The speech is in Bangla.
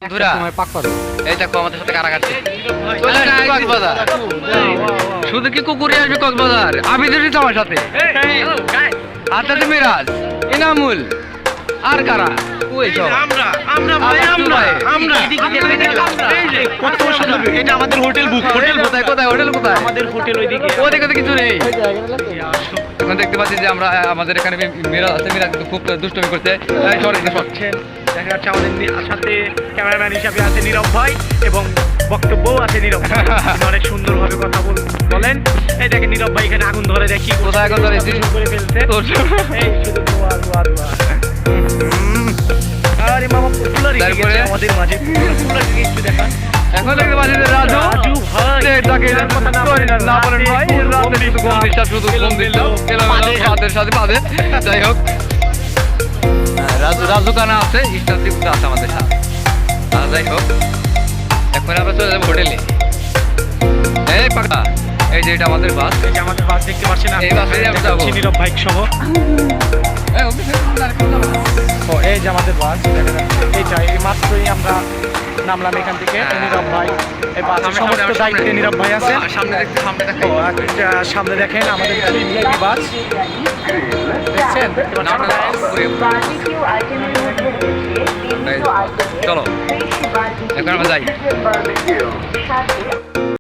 বন্ধুরা এই দেখো আমাদের সাথে কারা কাটছে কক্সবাজার। শুধু কি কুকুরে আসবে কক্সবাজার, আবিদুরই তো আমার সাথে, আতাতে মিরাজ, ইনামুল আর কারা ওই সব আমরা কত সুন্দর। এটা আমাদের হোটেল বুক। হোটেল কোথায় কোথায় হোটেল কোথায়? আমাদের হোটেল ওইদিকে। ওদিকে তো কিছু নেই। এখন দেখতে পাচ্ছি যে আমরা আমাদের এখানে মিরাজ আছে, মিরাজ কিন্তু খুব দুষ্টুমি করছে। দেখা যাচ্ছে আমাদের সাথে ক্যামেরাম্যান হিসাবে আছে নীরব ভাই এবং বক্তব্যও আছে নীরব ভাই। তিনি অনেক সুন্দরভাবে কথা বলেন। এই দেখেন নীরব ভাই এখানে আগুন ধরে দেখি কোথায় আগুন ধরেছি করে ফেলছে। এই শুধু ধোঁয়া ধোঁয়া ধোঁয়া। আরে মামা ফুলারি তারপরে আমাদের মাঝে ফুলারি একটু দেখা। এখন দেখতে পাচ্ছি যে রাজু ভাই এটাকে না বলেন ভাই, রাতে শুধু কম দিচ্ছা, শুধু কম দিচ্ছ হাতের সাথে পাবে। যাই হোক রাজু কানা আছে, ইস্টারদীপ আছে আমাদের সাথে। যাই হোক এখন আমরা চলে যাবো হোটেলে। এই পাকা এই যে এটা আমাদের বাস, এই যে আমাদের বাস দেখতে পাচ্ছেন। এই বাসে আমরা যাবো নীরব বাইক সহ। ও এই যে আমাদের বাস দেখা যাচ্ছে। এইটা এই মাত্রই আমরা নামলাম এখান থেকে। নীরব ভাই এই বাসের সমস্ত দায়িত্বে নীরব ভাই আছে। সামনে দেখতে সামনে দেখো। ও আচ্ছা, সামনে দেখেন আমাদের ভিআইপি বাস দেখছেন। চলো এখন আমরা যাই।